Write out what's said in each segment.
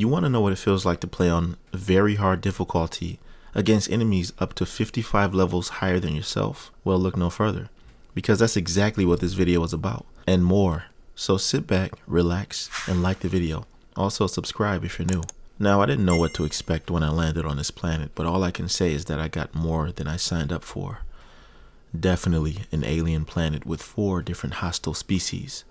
You want to know what it feels like to play on very hard difficulty against enemies up to 55 levels higher than yourself? Well, look no further, because that's exactly what this video is about, and more. So sit back, relax, and like the video. Also subscribe if you're new. Now, I didn't know what to expect when I landed on this planet, but all I can say is that I got more than I signed up for. Definitely an alien planet with 4 different hostile species,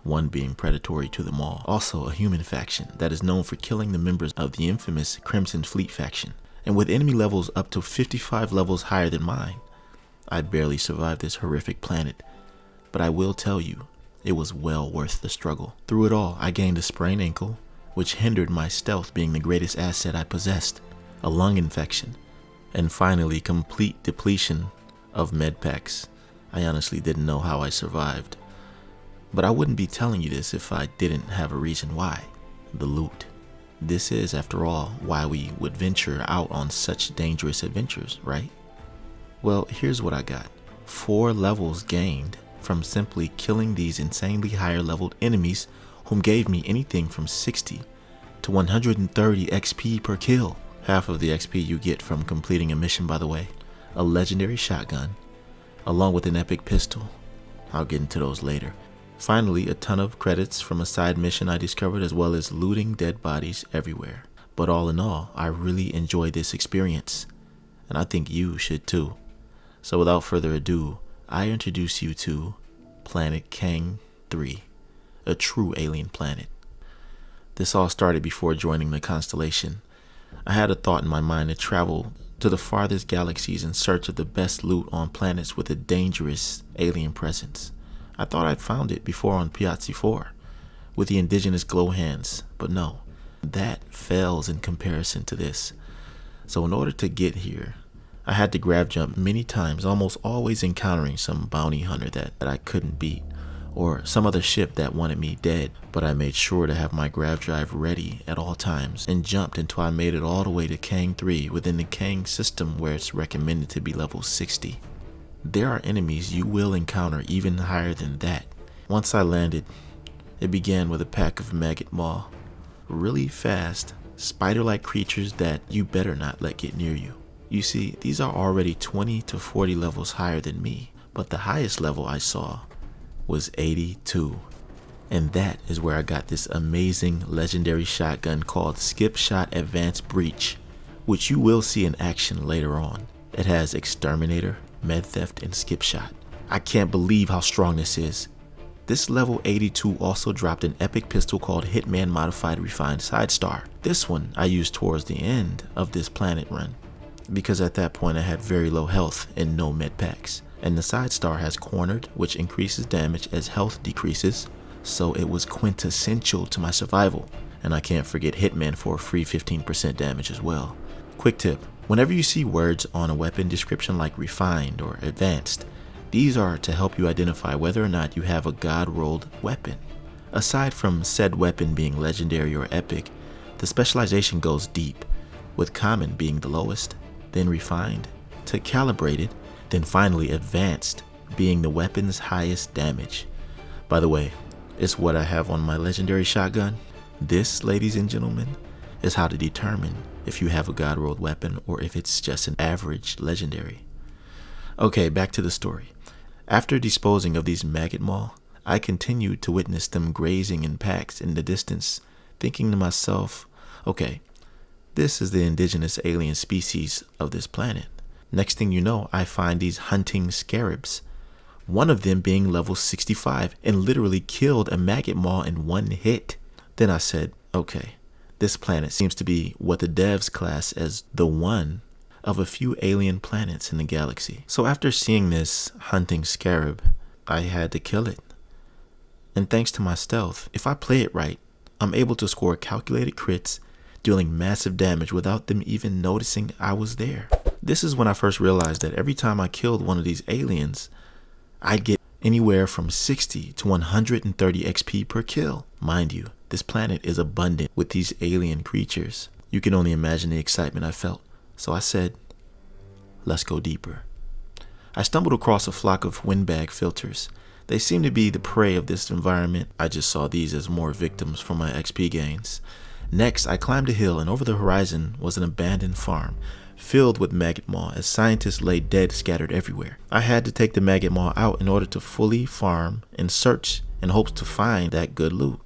one being predatory to them all. Also a human faction that is known for killing the members of the infamous Crimson Fleet faction. And with enemy levels up to 55 levels higher than mine, I barely survived this horrific planet. But I will tell you, it was well worth the struggle. Through it all, I gained a sprained ankle, which hindered my stealth being the greatest asset I possessed, a lung infection, and finally complete depletion of med packs. I honestly didn't know how I survived. But I wouldn't be telling you this if I didn't have a reason why. The loot. This is, after all, why we would venture out on such dangerous adventures, right? Well, here's what I got. 4 levels gained from simply killing these insanely higher leveled enemies whom gave me anything from 60 to 130 XP per kill. Half of the XP you get from completing a mission, by the way. A legendary shotgun, along with an epic pistol. I'll get into those later. Finally, a ton of credits from a side mission I discovered, as well as looting dead bodies everywhere. But all in all, I really enjoyed this experience, and I think you should too. So without further ado, I introduce you to Planet Kang 3, a true alien planet. This all started before joining the constellation. I had a thought in my mind to travel to the farthest galaxies in search of the best loot on planets with a dangerous alien presence. I thought I'd found it before on Piazza 4 with the indigenous glow hands, but no, that fails in comparison to this. So in order to get here, I had to grab jump many times, almost always encountering some bounty hunter that I couldn't beat, or some other ship that wanted me dead. But I made sure to have my grav drive ready at all times and jumped until I made it all the way to Kang 3 within the Kang system, where it's recommended to be level 60. There are enemies you will encounter even higher than that. Once I landed, it began with a pack of maggot maw. Really fast, spider-like creatures that you better not let get near you. You see, these are already 20 to 40 levels higher than me, but the highest level I saw was 82. And that is where I got this amazing legendary shotgun called Skip Shot Advanced Breach, which you will see in action later on. It has Exterminator, Med Theft, and Skip Shot. I can't believe how strong this is. This level 82 also dropped an epic pistol called Hitman Modified Refined Side Star. This one I used towards the end of this planet run, because at that point I had very low health and no med packs. And the Side Star has Cornered, which increases damage as health decreases, so it was quintessential to my survival. And I can't forget Hitman for a free 15% damage as well. Quick tip, whenever you see words on a weapon description like refined or advanced, these are to help you identify whether or not you have a god-rolled weapon. Aside from said weapon being legendary or epic, the specialization goes deep, with common being the lowest, then refined to calibrated, then finally advanced being the weapon's highest damage. By the way, it's what I have on my legendary shotgun. This, ladies and gentlemen, is how to determine if you have a god-rolled weapon or if it's just an average legendary. Okay, back to the story. After disposing of these maggot maw, I continued to witness them grazing in packs in the distance, thinking to myself, okay, this is the indigenous alien species of this planet. Next thing you know, I find these hunting scarabs, one of them being level 65 and literally killed a maggot maw in one hit. Then I said, okay, this planet seems to be what the devs class as the one of a few alien planets in the galaxy. So after seeing this hunting scarab, I had to kill it. And thanks to my stealth, if I play it right, I'm able to score calculated crits, dealing massive damage without them even noticing I was there. This is when I first realized that every time I killed one of these aliens, I'd get anywhere from 60 to 130 XP per kill. Mind you, this planet is abundant with these alien creatures. You can only imagine the excitement I felt. So I said, let's go deeper. I stumbled across a flock of windbag filters. They seem to be the prey of this environment. I just saw these as more victims for my XP gains. Next, I climbed a hill, and over the horizon was an abandoned farm filled with maggot maw as scientists lay dead scattered everywhere. I had to take the maggot maw out in order to fully farm and search in hopes to find that good loot.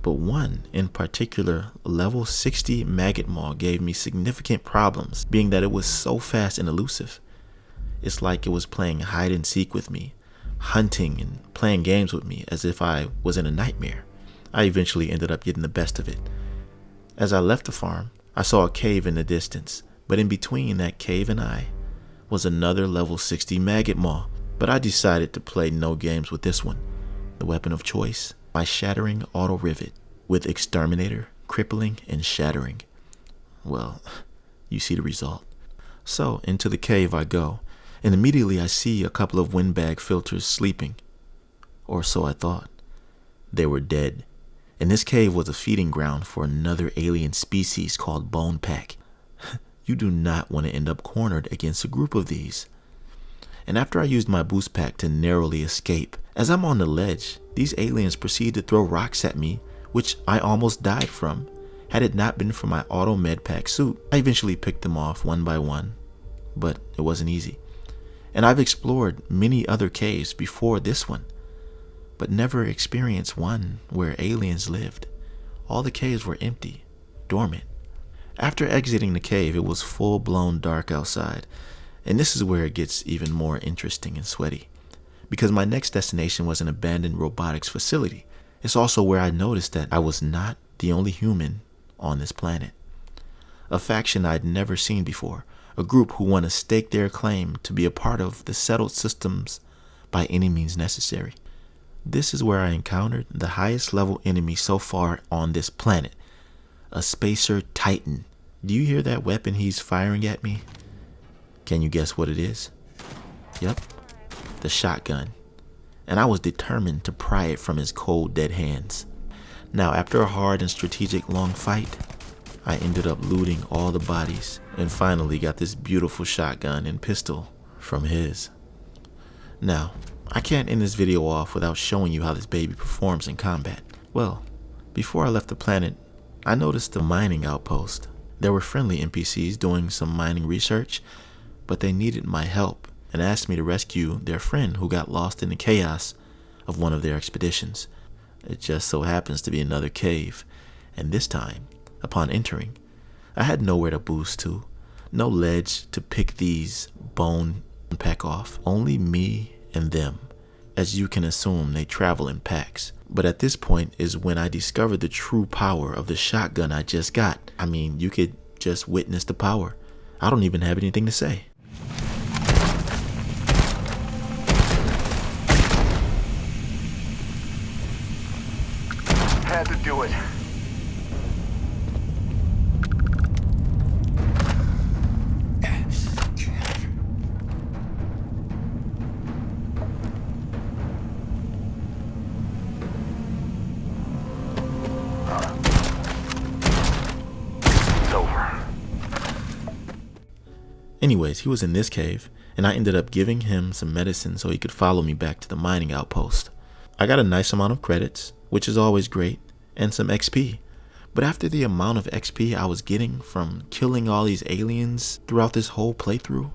But one in particular, level 60 maggot maw, gave me significant problems, being that it was so fast and elusive. It's like it was playing hide and seek with me, hunting and playing games with me as if I was in a nightmare. I eventually ended up getting the best of it. As I left the farm, I saw a cave in the distance, but in between that cave and I was another level 60 maggot maw. But I decided to play no games with this one. The weapon of choice, my shattering auto rivet with exterminator, crippling, and shattering. Well, you see the result. So into the cave I go, and immediately I see a couple of windbag filters sleeping. Or so I thought. They were dead. And this cave was a feeding ground for another alien species called Bone Pack. You do not want to end up cornered against a group of these. And after I used my boost pack to narrowly escape, as I'm on the ledge, these aliens proceed to throw rocks at me, which I almost died from. Had it not been for my auto med pack suit, I eventually picked them off one by one, but it wasn't easy. And I've explored many other caves before this one, but never experienced one where aliens lived. All the caves were empty, dormant. After exiting the cave, it was full-blown dark outside, and this is where it gets even more interesting and sweaty, because my next destination was an abandoned robotics facility. It's also where I noticed that I was not the only human on this planet. A faction I'd never seen before, a group who want to stake their claim to be a part of the settled systems by any means necessary. This is where I encountered the highest level enemy so far on this planet, a spacer titan. Do you hear that weapon he's firing at me? Can you guess what it is? Yep, the shotgun. And I was determined to pry it from his cold, dead hands. Now, after a hard and strategic long fight, I ended up looting all the bodies and finally got this beautiful shotgun and pistol from his. Now, I can't end this video off without showing you how this baby performs in combat. Well, before I left the planet, I noticed a mining outpost. There were friendly NPCs doing some mining research, but they needed my help and asked me to rescue their friend who got lost in the chaos of one of their expeditions. It just so happens to be another cave, and this time, upon entering, I had nowhere to boost to, no ledge to pick these bone pack off, only me and them. As you can assume, they travel in packs. But at this point is when I discovered the true power of the shotgun I just got. I mean, you could just witness the power. I don't even have anything to say. Had to do it. Anyways, he was in this cave, and I ended up giving him some medicine so he could follow me back to the mining outpost. I got a nice amount of credits, which is always great, and some XP. But after the amount of XP I was getting from killing all these aliens throughout this whole playthrough,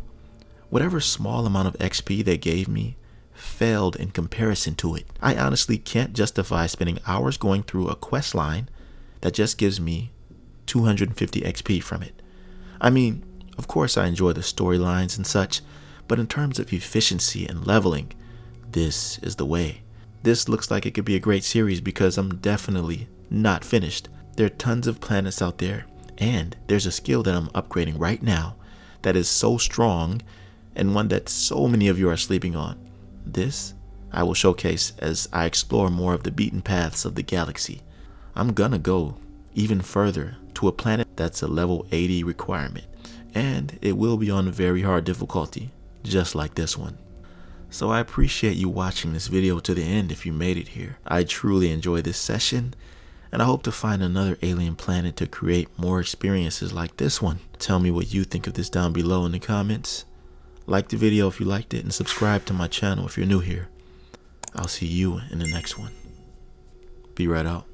whatever small amount of XP they gave me failed in comparison to it. I honestly can't justify spending hours going through a quest line that just gives me 250 XP from it. I mean, of course I enjoy the storylines and such, but in terms of efficiency and leveling, this is the way. This looks like it could be a great series because I'm definitely not finished. There are tons of planets out there, and there's a skill that I'm upgrading right now that is so strong and one that so many of you are sleeping on. This I will showcase as I explore more of the beaten paths of the galaxy. I'm gonna go even further to a planet that's a level 80 requirement, and it will be on a very hard difficulty, just like this one. So I appreciate you watching this video to the end if you made it here. I truly enjoyed this session, and I hope to find another alien planet to create more experiences like this one. Tell me what you think of this down below in the comments. Like the video if you liked it, and subscribe to my channel if you're new here. I'll see you in the next one. Be right out.